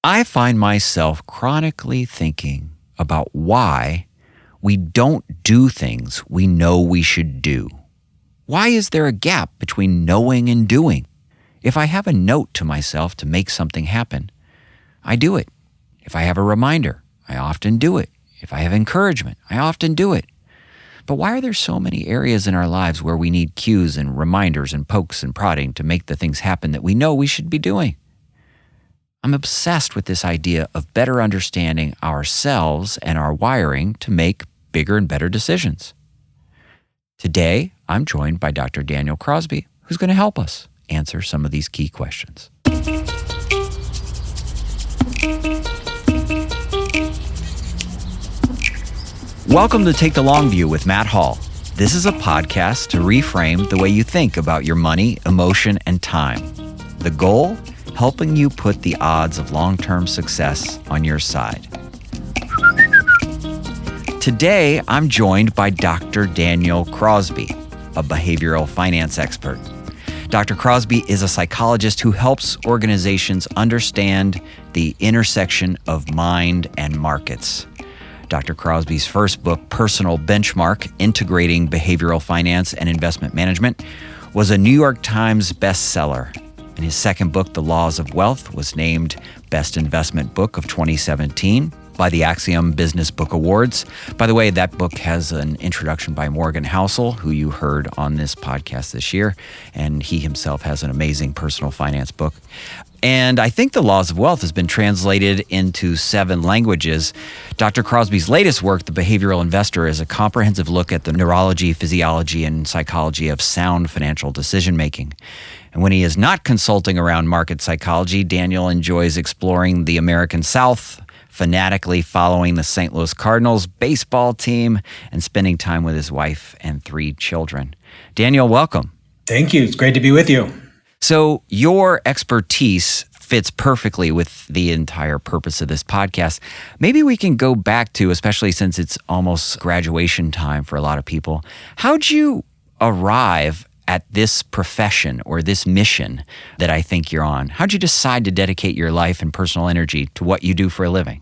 I find myself chronically thinking about why we don't do things we know we should do. Why is there a gap between knowing and doing? If I have a note to myself to make something happen, I do it. If I have a reminder, I often do it. If I have encouragement, I often do it. But why are there so many areas in our lives where we need cues and reminders and pokes and prodding to make the things happen that we know we should be doing? I'm obsessed with this idea of better understanding ourselves and our wiring to make bigger and better decisions. Today, I'm joined by Dr. Daniel Crosby, who's going to help us answer some of these key questions. Welcome to Take the Long View with Matt Hall. This is a podcast to reframe the way you think about your money, emotion, and time. The goal? Helping you put the odds of long-term success on your side. Today, I'm joined by Dr. Daniel Crosby, a behavioral finance expert. Dr. Crosby is a psychologist who helps organizations understand the intersection of mind and markets. Dr. Crosby's first book, Personal Benchmark: Integrating Behavioral Finance and Investment Management, was a New York Times bestseller. And his second book, The Laws of Wealth, was named Best Investment Book of 2017 by the Axiom Business Book Awards. By the way, that book has an introduction by Morgan Housel, who you heard on this podcast this year, and he himself has an amazing personal finance book. And I think The Laws of Wealth has been translated into 7 languages. Dr. Crosby's latest work, The Behavioral Investor, is a comprehensive look at the neurology, physiology, and psychology of sound financial decision-making. And when he is not consulting around market psychology, Daniel enjoys exploring the American South, fanatically following the St. Louis Cardinals baseball team, and spending time with his wife and 3 children. Daniel, welcome. Thank you. It's great to be with you. So your expertise fits perfectly with the entire purpose of this podcast. Maybe we can go back to, especially since it's almost graduation time for a lot of people, how'd you arrive at this profession or this mission that I think you're on? How'd you decide to dedicate your life and personal energy to what you do for a living?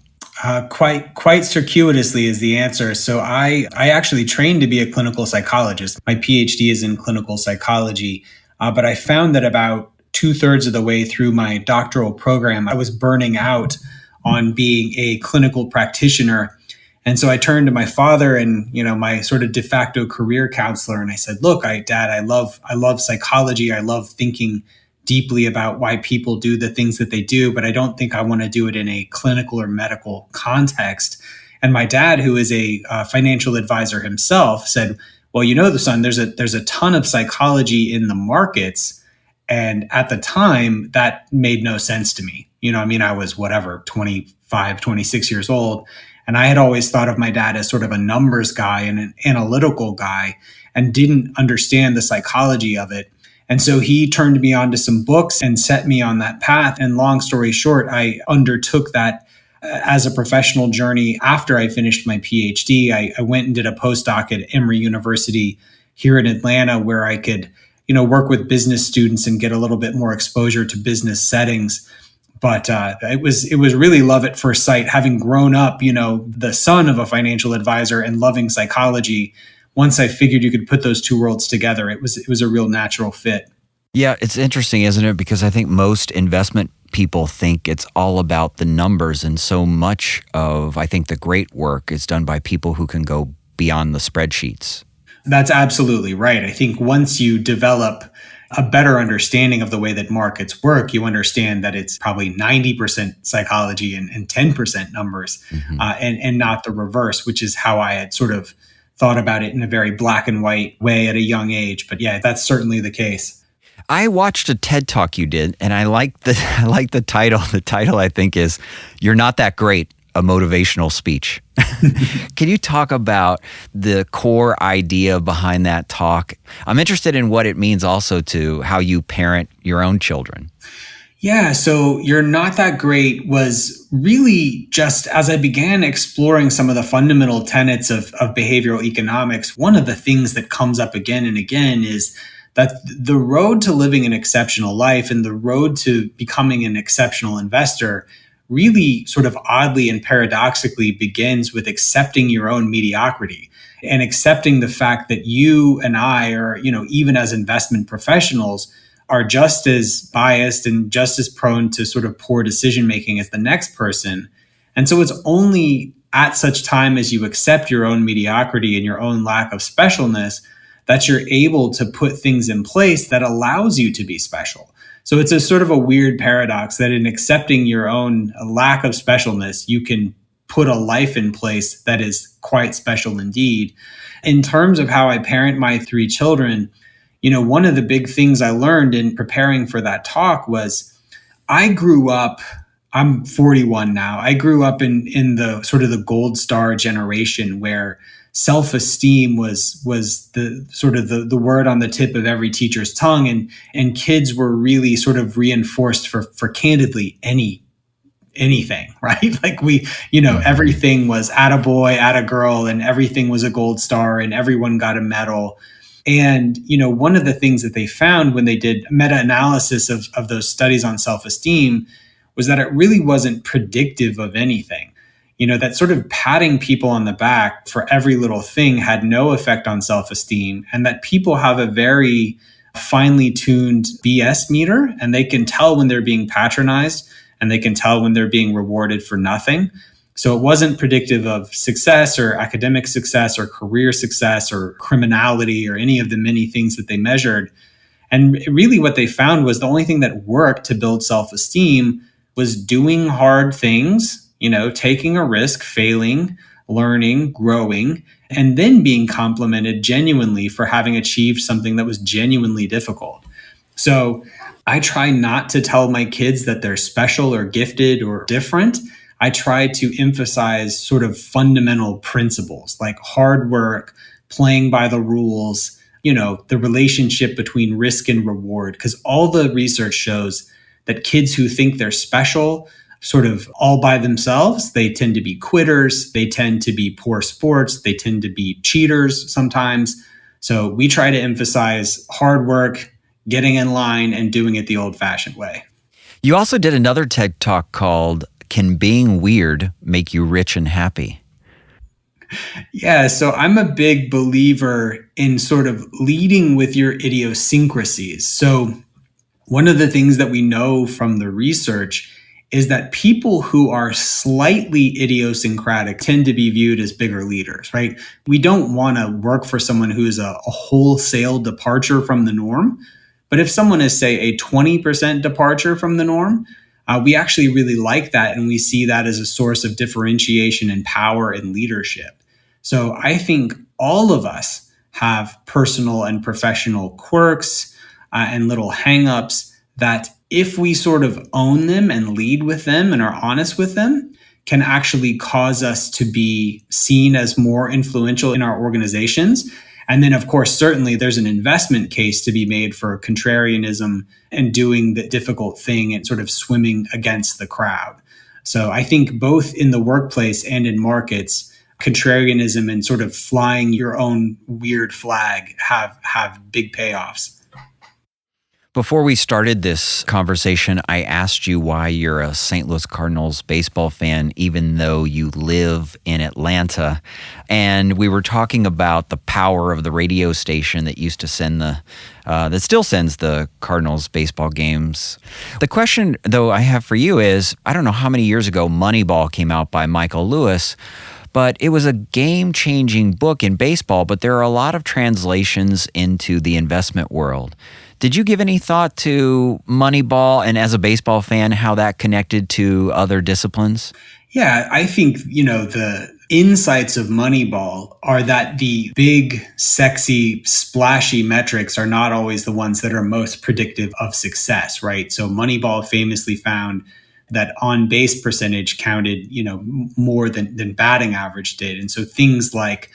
Quite circuitously is the answer. So I actually trained to be a clinical psychologist. My PhD is in clinical psychology, but I found that about 2/3 of the way through my doctoral program, I was burning out on being a clinical practitioner. And so I turned to my father and, my sort of de facto career counselor. And I said, look, Dad, I love psychology. I love thinking deeply about why people do the things that they do, but I don't think I want to do it in a clinical or medical context. And my dad, who is a financial advisor himself, said, well, son, there's a ton of psychology in the markets. And at the time, that made no sense to me. I was 25, 26 years old. And I had always thought of my dad as sort of a numbers guy and an analytical guy and didn't understand the psychology of it. And so he turned me on to some books and set me on that path. And long story short, I undertook that as a professional journey after I finished my PhD. I went and did a postdoc at Emory University here in Atlanta where I could, work with business students and get a little bit more exposure to business settings. But it was really love at first sight, having grown up, the son of a financial advisor and loving psychology. Once I figured you could put those two worlds together, it was a real natural fit. Yeah, it's interesting, isn't it? Because I think most investment people think it's all about the numbers, and so much of, I think, the great work is done by people who can go beyond the spreadsheets. That's absolutely right. I think once you develop a better understanding of the way that markets work, you understand that it's probably 90% psychology and 10% numbers, and not the reverse, which is how I had sort of thought about it in a very black and white way at a young age. But yeah, that's certainly the case. I watched a TED Talk you did, and I like the title. The title, I think, is "You're Not That Great, a Motivational Speech." Can you talk about the core idea behind that talk? I'm interested in what it means also to how you parent your own children. Yeah, so You're Not That Great was really just as I began exploring some of the fundamental tenets of behavioral economics, one of the things that comes up again and again is that the road to living an exceptional life and the road to becoming an exceptional investor really sort of oddly and paradoxically begins with accepting your own mediocrity and accepting the fact that you and I are, even as investment professionals, are just as biased and just as prone to sort of poor decision making as the next person. And so it's only at such time as you accept your own mediocrity and your own lack of specialness that you're able to put things in place that allows you to be special. So it's a sort of a weird paradox that in accepting your own lack of specialness, you can put a life in place that is quite special indeed. In terms of how I parent my 3 children, one of the big things I learned in preparing for that talk was I'm 41 now. I grew up in the sort of the gold star generation where self-esteem was the sort of the word on the tip of every teacher's tongue, and kids were really sort of reinforced for candidly anything, right? Like everything was attaboy, attagirl, and everything was a gold star and everyone got a medal. And, one of the things that they found when they did meta-analysis of those studies on self-esteem was that it really wasn't predictive of anything. That sort of patting people on the back for every little thing had no effect on self-esteem, and that people have a very finely tuned BS meter, and they can tell when they're being patronized and they can tell when they're being rewarded for nothing. So it wasn't predictive of success or academic success or career success or criminality or any of the many things that they measured. And really what they found was the only thing that worked to build self-esteem was doing hard things, taking a risk, failing, learning, growing, and then being complimented genuinely for having achieved something that was genuinely difficult. So I try not to tell my kids that they're special or gifted or different. I try to emphasize sort of fundamental principles like hard work, playing by the rules, the relationship between risk and reward, because all the research shows that kids who think they're special sort of all by themselves, they tend to be quitters, they tend to be poor sports, they tend to be cheaters sometimes. So we try to emphasize hard work, getting in line, and doing it the old-fashioned way. You also did another TED Talk called Can Being Weird Make You Rich and Happy? Yeah, so I'm a big believer in sort of leading with your idiosyncrasies. So one of the things that we know from the research is that people who are slightly idiosyncratic tend to be viewed as bigger leaders, right? We don't want to work for someone who's a wholesale departure from the norm. But if someone is, say, a 20% departure from the norm, we actually really like that. And we see that as a source of differentiation and power and leadership. So I think all of us have personal and professional quirks and little hangups that if we sort of own them and lead with them and are honest with them, can actually cause us to be seen as more influential in our organizations. And then, of course, certainly there's an investment case to be made for contrarianism and doing the difficult thing and sort of swimming against the crowd. So I think both in the workplace and in markets, contrarianism and sort of flying your own weird flag have big payoffs. Before we started this conversation, I asked you why you're a St. Louis Cardinals baseball fan, even though you live in Atlanta. And we were talking about the power of the radio station that used to send that still sends the Cardinals baseball games. The question, though, I have for you is, I don't know how many years ago Moneyball came out by Michael Lewis, but it was a game-changing book in baseball, but there are a lot of translations into the investment world. Did you give any thought to Moneyball and as a baseball fan, how that connected to other disciplines? Yeah, I think, the insights of Moneyball are that the big, sexy, splashy metrics are not always the ones that are most predictive of success, right? So Moneyball famously found that on-base percentage counted, more than batting average did. And so things like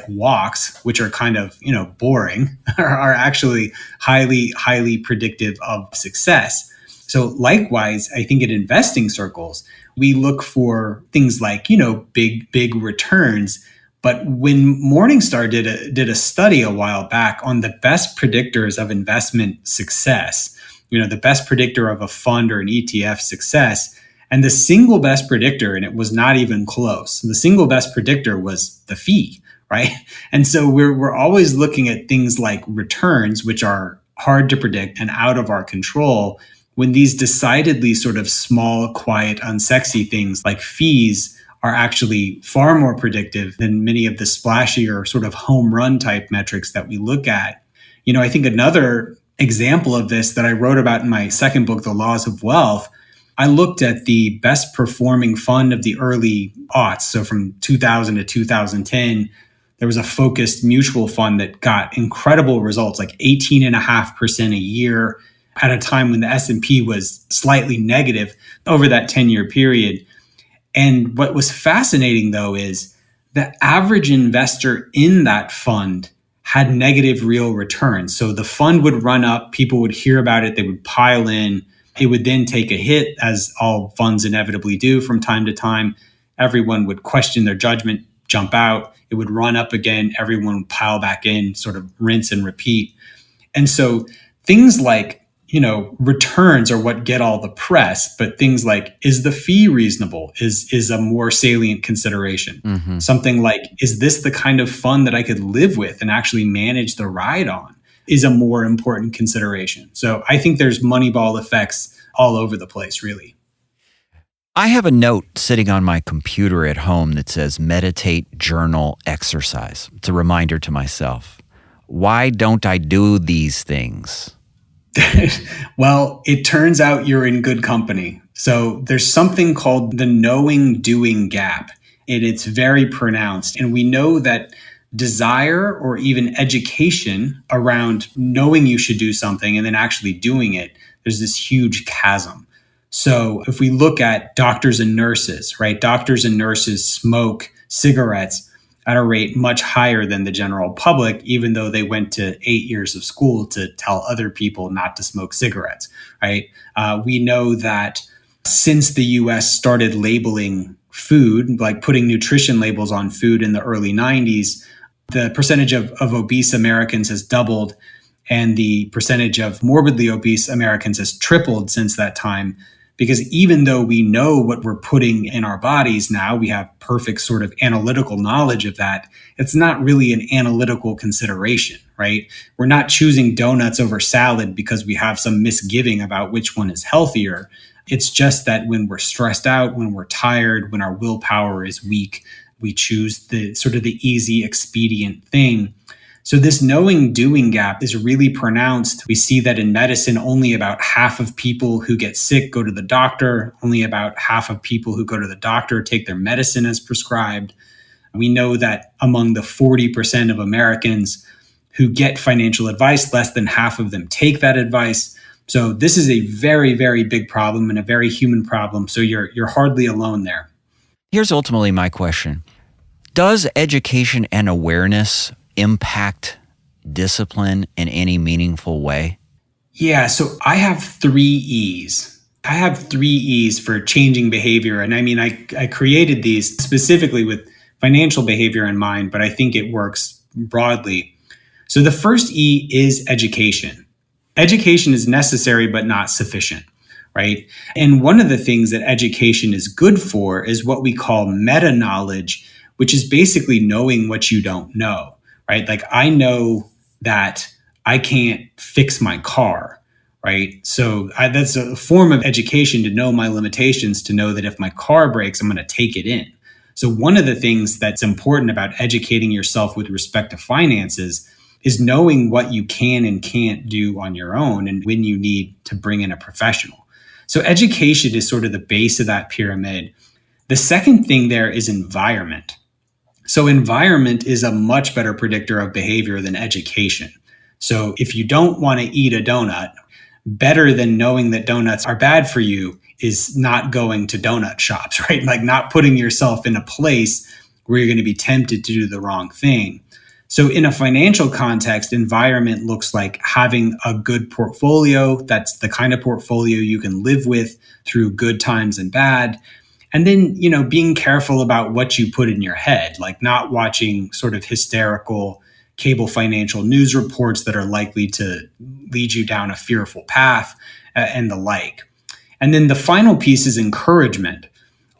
walks, which are kind of, boring, are actually highly, highly predictive of success. So likewise, I think in investing circles, we look for things like, big returns. But when Morningstar did a study a while back on the best predictors of investment success, the best predictor of a fund or an ETF success, And the single best predictor, and it was not even close, the single best predictor was the fee, right? And so we're always looking at things like returns, which are hard to predict and out of our control, when these decidedly sort of small, quiet, unsexy things like fees are actually far more predictive than many of the splashier sort of home run type metrics that we look at. I think another example of this that I wrote about in my second book, The Laws of Wealth, I looked at the best performing fund of the early aughts. So from 2000 to 2010, there was a focused mutual fund that got incredible results, like 18.5% a year at a time when the S&P was slightly negative over that 10-year period. And what was fascinating, though, is the average investor in that fund had negative real returns. So the fund would run up, people would hear about it, they would pile in. It would then take a hit, as all funds inevitably do from time to time. Everyone would question their judgment, jump out. It would run up again. Everyone would pile back in, sort of rinse and repeat. And so things like, returns are what get all the press, but things like, is the fee reasonable is a more salient consideration. Mm-hmm. Something like, is this the kind of fund that I could live with and actually manage the ride on, is a more important consideration. So I think there's Moneyball effects all over the place, really. I have a note sitting on my computer at home that says meditate, journal, exercise. It's a reminder to myself. Why don't I do these things? Well, it turns out you're in good company. So there's something called the knowing-doing gap, and it's very pronounced. And we know that desire or even education around knowing you should do something and then actually doing it, there's this huge chasm. So if we look at doctors and nurses, right? Doctors and nurses smoke cigarettes at a rate much higher than the general public, even though they went to 8 years of school to tell other people not to smoke cigarettes, right? We know that since the US started labeling food, like putting nutrition labels on food in the early 90s, the percentage of obese Americans has doubled, and the percentage of morbidly obese Americans has tripled since that time. Because even though we know what we're putting in our bodies now, we have perfect sort of analytical knowledge of that, it's not really an analytical consideration, right? We're not choosing donuts over salad because we have some misgiving about which one is healthier. It's just that when we're stressed out, when we're tired, when our willpower is weak, we choose the sort of the easy, expedient thing. So this knowing-doing gap is really pronounced. We see that in medicine, only about half of people who get sick go to the doctor. Only about half of people who go to the doctor take their medicine as prescribed. We know that among the 40% of Americans who get financial advice, less than half of them take that advice. So this is a very, very big problem and a very human problem. So you're hardly alone there. Here's ultimately my question. Does education and awareness impact discipline in any meaningful way? Yeah, so I have 3 E's. I have 3 E's for changing behavior. And I mean, I created these specifically with financial behavior in mind, but I think it works broadly. So the first E is education. Education is necessary, but not sufficient, right? And one of the things that education is good for is what we call meta-knowledge, which is basically knowing what you don't know. Right? Like I know that I can't fix my car, right? So that's a form of education, to know my limitations, to know that if my car breaks, I'm going to take it in. So one of the things that's important about educating yourself with respect to finances is knowing what you can and can't do on your own and when you need to bring in a professional. So education is sort of the base of that pyramid. The second thing there is environment. So environment is a much better predictor of behavior than education. So if you don't want to eat a donut, better than knowing that donuts are bad for you is not going to donut shops, right? Like not putting yourself in a place where you're going to be tempted to do the wrong thing. So in a financial context, environment looks like having a good portfolio. That's the kind of portfolio you can live with through good times and bad. And then, being careful about what you put in your head, like not watching sort of hysterical cable financial news reports that are likely to lead you down a fearful path and the like. And then the final piece is encouragement.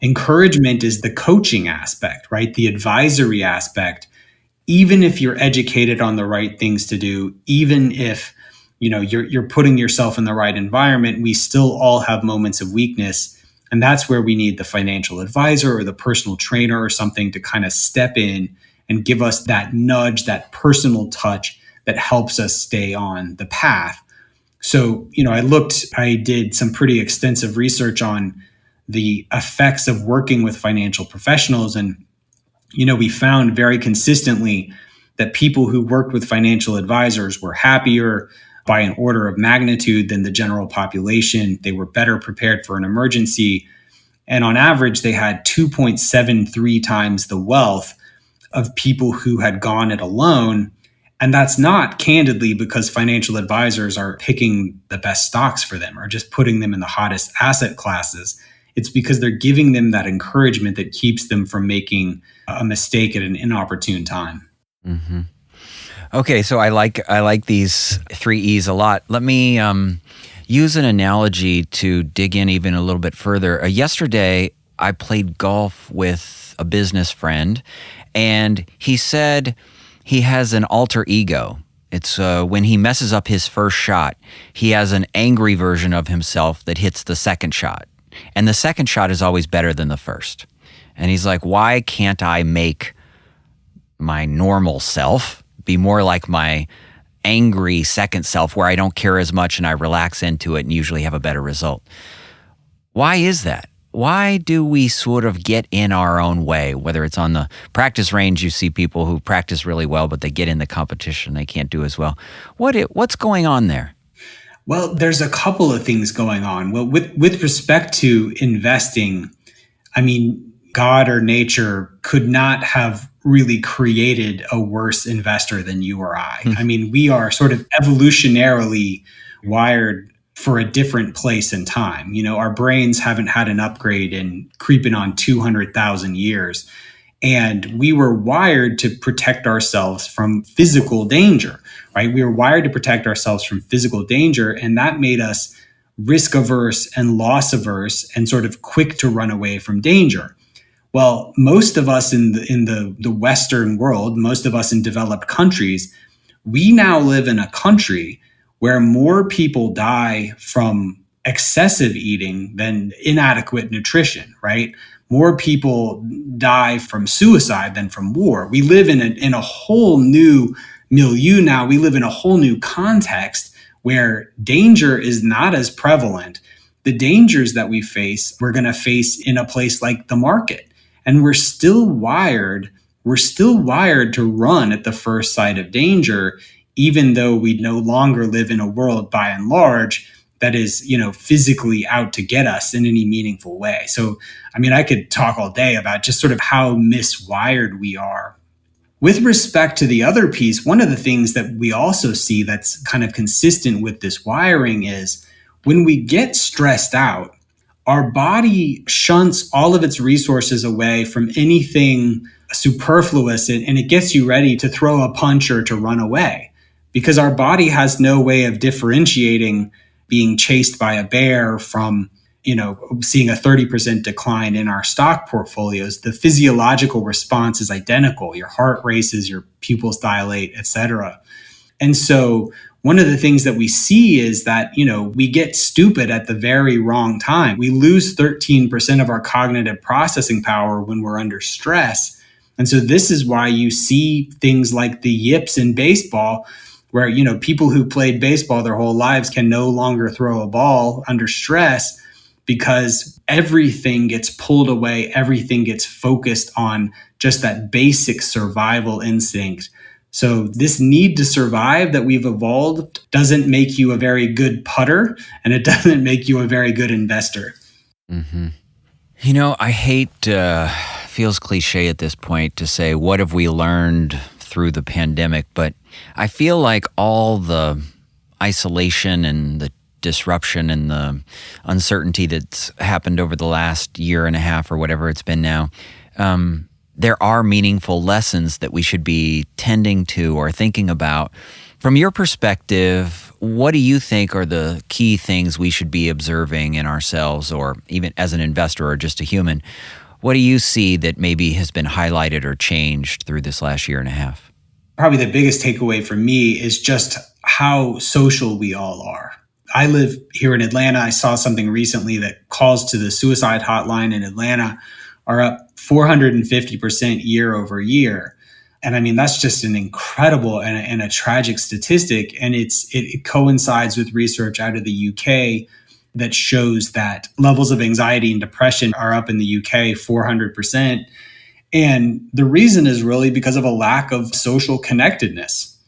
Encouragement is the coaching aspect, right? The advisory aspect. Even if you're educated on the right things to do, even if you're putting yourself in the right environment, we still all have moments of weakness. And that's where we need the financial advisor or the personal trainer or something to kind of step in and give us that nudge, that personal touch that helps us stay on the path. So, I did some pretty extensive research on the effects of working with financial professionals. And, we found very consistently that people who worked with financial advisors were happier by an order of magnitude than the general population. They were better prepared for an emergency. And on average, they had 2.73 times the wealth of people who had gone it alone. And that's not candidly because financial advisors are picking the best stocks for them or just putting them in the hottest asset classes. It's because they're giving them that encouragement that keeps them from making a mistake at an inopportune time. Mm-hmm. Okay, so I like these 3 E's a lot. Let me use an analogy to dig in even a little bit further. Yesterday, I played golf with a business friend, and he said he has an alter ego. It's when he messes up his first shot, he has an angry version of himself that hits the second shot. And the second shot is always better than the first. And he's like, why can't I make my normal self be more like my angry second self where I don't care as much and I relax into it and usually have a better result? Why is that? Why do we sort of get in our own way? Whether it's on the practice range, you see people who practice really well, but they get in the competition, they can't do as well. What's going on there? Well, there's a couple of things going on. Well, with respect to investing, I mean, God or nature could not have really created a worse investor than you or I. I mean, we are sort of evolutionarily wired for a different place and time. Our brains haven't had an upgrade in creeping on 200,000 years. And we were wired to protect ourselves from physical danger, right? We were wired to protect ourselves from physical danger. And that made us risk averse and loss averse and sort of quick to run away from danger. Well, most of us in the Western world, most of us in developed countries, we now live in a country where more people die from excessive eating than inadequate nutrition, right? More people die from suicide than from war. We live in a whole new milieu now. We live in a whole new context where danger is not as prevalent. The dangers that we face, we're going to face in a place like the market. And we're still wired to run at the first sight of danger, even though we no longer live in a world by and large that is, physically out to get us in any meaningful way. So, I mean, I could talk all day about just sort of how miswired we are. With respect to the other piece, one of the things that we also see that's kind of consistent with this wiring is when we get stressed out, our body shunts all of its resources away from anything superfluous, and it gets you ready to throw a punch or to run away because our body has no way of differentiating being chased by a bear from, seeing a 30% decline in our stock portfolios. The physiological response is identical. Your heart races, your pupils dilate, etc. And so one of the things that we see is that, we get stupid at the very wrong time. We lose 13% of our cognitive processing power when we're under stress. And so this is why you see things like the yips in baseball, where, people who played baseball their whole lives can no longer throw a ball under stress because everything gets pulled away. Everything gets focused on just that basic survival instinct. So this need to survive that we've evolved doesn't make you a very good putter, and it doesn't make you a very good investor. Mm-hmm. I hate, feels cliche at this point to say, what have we learned through the pandemic? But I feel like all the isolation and the disruption and the uncertainty that's happened over the last year and a half or whatever it's been now, there are meaningful lessons that we should be tending to or thinking about. From your perspective, what do you think are the key things we should be observing in ourselves, or even as an investor or just a human? What do you see that maybe has been highlighted or changed through this last year and a half? Probably the biggest takeaway for me is just how social we all are. I live here in Atlanta. I saw something recently that calls to the suicide hotline in Atlanta are up 450% year over year. And I mean, that's just an incredible and a tragic statistic. And it coincides with research out of the UK that shows that levels of anxiety and depression are up in the UK 400%. And the reason is really because of a lack of social connectedness.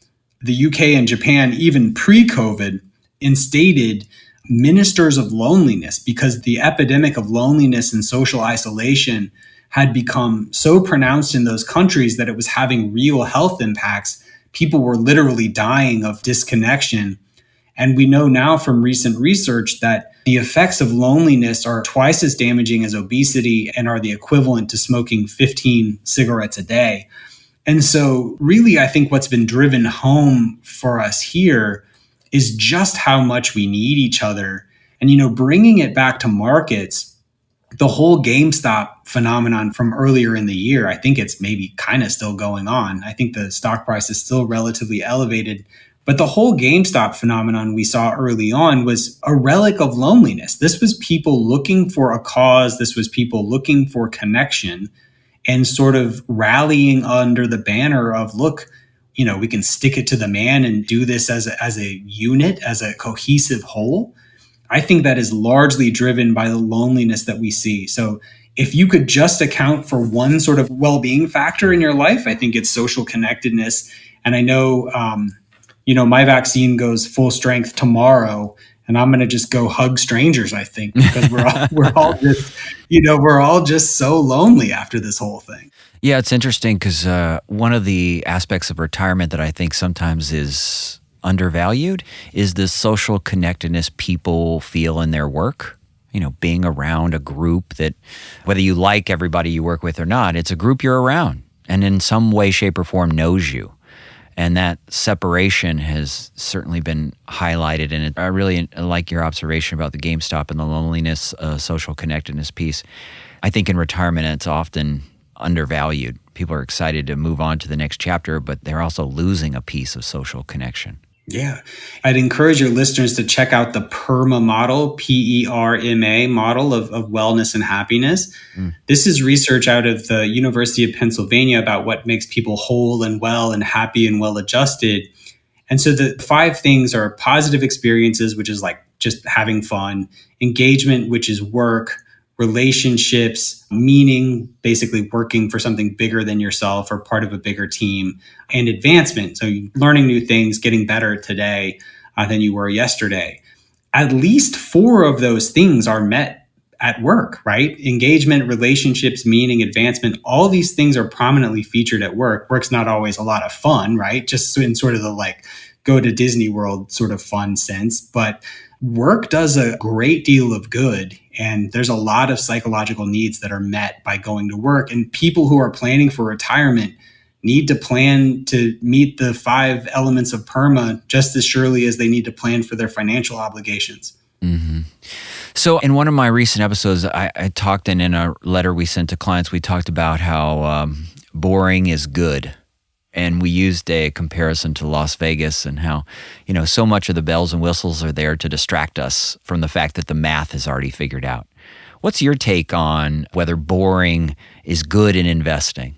The UK and Japan, even pre-COVID, instated ministers of loneliness because the epidemic of loneliness and social isolation had become so pronounced in those countries that it was having real health impacts. People were literally dying of disconnection. And we know now from recent research that the effects of loneliness are twice as damaging as obesity and are the equivalent to smoking 15 cigarettes a day. And so really, I think what's been driven home for us here is just how much we need each other. And, bringing it back to markets, the whole GameStop phenomenon from earlier in the year, I think it's maybe kind of still going on. I think the stock price is still relatively elevated. But the whole GameStop phenomenon we saw early on was a relic of loneliness. This was people looking for a cause. This was people looking for connection and sort of rallying under the banner of, look, we can stick it to the man and do this as a unit, as a cohesive whole. I think that is largely driven by the loneliness that we see. So if you could just account for one sort of well-being factor in your life, I think it's social connectedness. And I know, my vaccine goes full strength tomorrow, and I'm going to just go hug strangers, I think, because we're all just so lonely after this whole thing. Yeah, it's interesting because one of the aspects of retirement that I think sometimes is undervalued is the social connectedness people feel in their work. Being around a group that, whether you like everybody you work with or not, it's a group you're around and in some way, shape, or form knows you. And that separation has certainly been highlighted. And I really like your observation about the GameStop and the loneliness, social connectedness piece. I think in retirement, it's often undervalued. People are excited to move on to the next chapter, but they're also losing a piece of social connection. Yeah. I'd encourage your listeners to check out the PERMA model, PERMA model of wellness and happiness. This is research out of the University of Pennsylvania about what makes people whole and well and happy and well-adjusted. And so the 5 things are positive experiences, which is like just having fun, engagement, which is work, relationships, meaning, basically working for something bigger than yourself or part of a bigger team, and advancement. So learning new things, getting better today than you were yesterday. At least 4 of those things are met at work, right? Engagement, relationships, meaning, advancement, all these things are prominently featured at work. Work's not always a lot of fun, right? Just in sort of the go to Disney World sort of fun sense. But work does a great deal of good. And there's a lot of psychological needs that are met by going to work. And people who are planning for retirement need to plan to meet the 5 elements of PERMA just as surely as they need to plan for their financial obligations. Mm-hmm. So in one of my recent episodes, I talked, and in a letter we sent to clients, we talked about how boring is good. And we used a comparison to Las Vegas and how, so much of the bells and whistles are there to distract us from the fact that the math is already figured out. What's your take on whether boring is good in investing?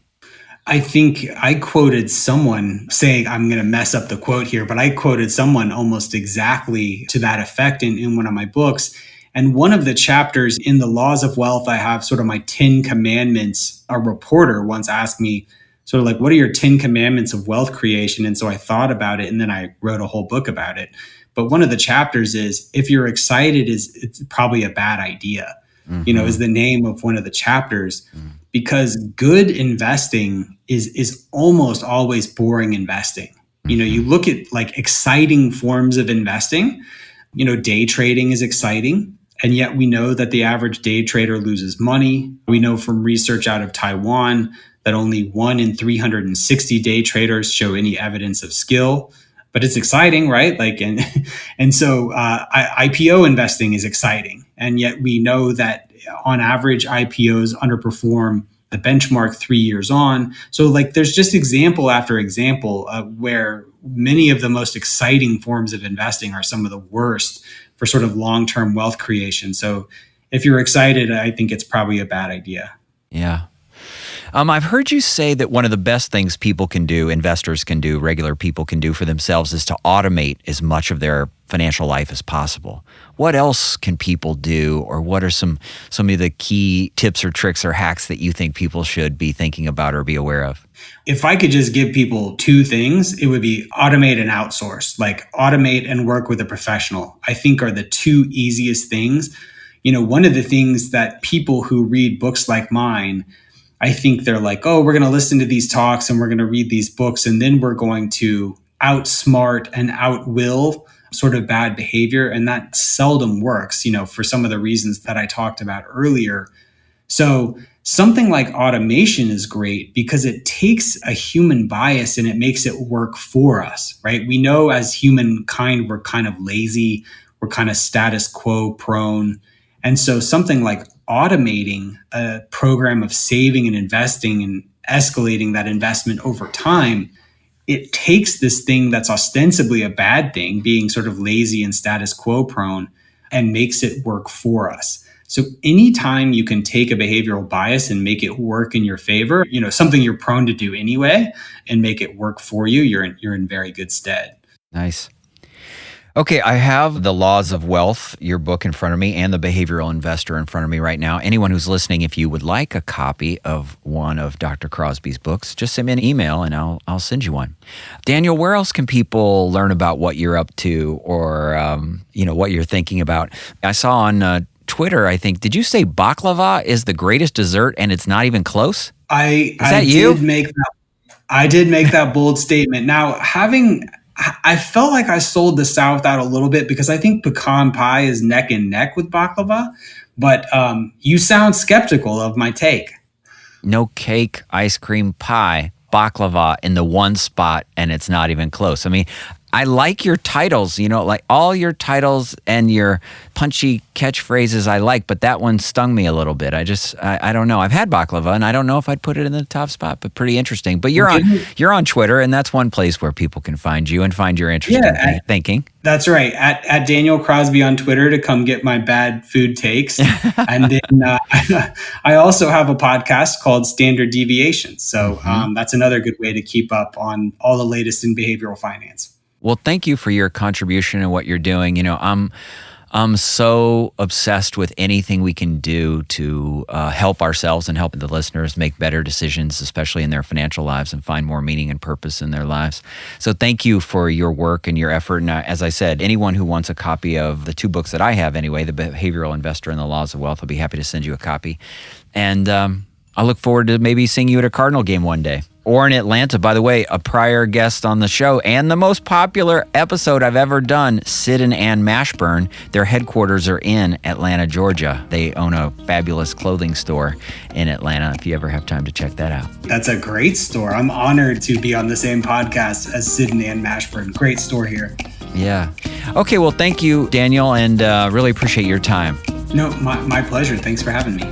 I think I quoted someone saying, I'm going to mess up the quote here, but I quoted someone almost exactly to that effect in one of my books. And one of the chapters in the Laws of Wealth, I have sort of my 10 commandments. A reporter once asked me, sort of like, what are your 10 commandments of wealth creation? And so I thought about it, and then I wrote a whole book about it. But one of the chapters is, if you're excited, it's probably a bad idea, is the name of one of the chapters, because good investing is almost always boring investing. You look at exciting forms of investing, day trading is exciting. And yet we know that the average day trader loses money. We know from research out of Taiwan that only 1 in 360 day traders show any evidence of skill. but it's exciting, right? And so IPO investing is exciting. And yet we know that on average, IPOs underperform the benchmark 3 years on. So there's just example after example where many of the most exciting forms of investing are some of the worst for sort of long-term wealth creation. So if you're excited, I think it's probably a bad idea. Yeah. I've heard you say that one of the best things people can do, investors can do, regular people can do for themselves is to automate as much of their financial life as possible. What else can people do, or what are some of the key tips or tricks or hacks that you think people should be thinking about or be aware of? If I could just give people two things, it would be automate and outsource. Automate and work with a professional, I think, are the two easiest things. One of the things that people who read books like mine, I think they're like, oh, we're going to listen to these talks and we're going to read these books, and then we're going to outsmart and outwill sort of bad behavior. And that seldom works, for some of the reasons that I talked about earlier. So something like automation is great because it takes a human bias and it makes it work for us, right? We know as humankind, we're kind of lazy, we're kind of status quo prone. And so something like automating a program of saving and investing and escalating that investment over time, it takes this thing that's ostensibly a bad thing, being sort of lazy and status quo prone, and makes it work for us. So anytime you can take a behavioral bias and make it work in your favor, something you're prone to do anyway, and make it work for you, you're in very good stead. Nice. Okay, I have The Laws of Wealth, your book, in front of me, and The Behavioral Investor in front of me right now. Anyone who's listening, if you would like a copy of one of Dr. Crosby's books, just send me an email and I'll send you one. Daniel, where else can people learn about what you're up to, or what you're thinking about? I saw on Twitter, I think, did you say baklava is the greatest dessert and it's not even close? I did make that bold statement. Now, I felt like I sold the South out a little bit because I think pecan pie is neck and neck with baklava, but you sound skeptical of my take. No cake, ice cream, pie, baklava in the one spot, and it's not even close. I mean, I like your titles, all your titles and your punchy catchphrases I like, but that one stung me a little bit. I don't know. I've had baklava and I don't know if I'd put it in the top spot, but pretty interesting. But you're on Twitter, and that's one place where people can find you and find your interesting thinking. That's right. At Daniel Crosby on Twitter to come get my bad food takes. And then I also have a podcast called Standard Deviation. So that's another good way to keep up on all the latest in behavioral finance. Well, thank you for your contribution and what you're doing. I'm so obsessed with anything we can do to help ourselves and help the listeners make better decisions, especially in their financial lives, and find more meaning and purpose in their lives. So thank you for your work and your effort. And as I said, anyone who wants a copy of the two books that I have anyway, The Behavioral Investor and The Laws of Wealth, I'll be happy to send you a copy. And I look forward to maybe seeing you at a Cardinal game one day. Or in Atlanta. By the way, a prior guest on the show and the most popular episode I've ever done, Sid and Ann Mashburn. Their headquarters are in Atlanta, Georgia. They own a fabulous clothing store in Atlanta, if you ever have time to check that out. That's a great store. I'm honored to be on the same podcast as Sid and Ann Mashburn. Great store here. Yeah. Okay, well, thank you, Daniel, and really appreciate your time. No, my pleasure. Thanks for having me.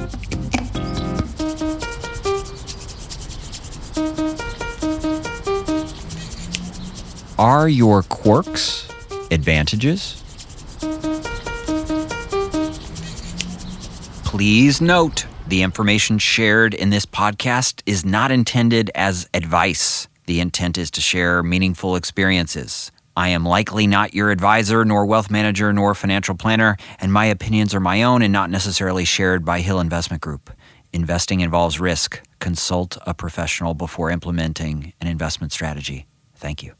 Are your quirks advantages? Please note, the information shared in this podcast is not intended as advice. The intent is to share meaningful experiences. I am likely not your advisor, nor wealth manager, nor financial planner, and my opinions are my own and not necessarily shared by Hill Investment Group. Investing involves risk. Consult a professional before implementing an investment strategy. Thank you.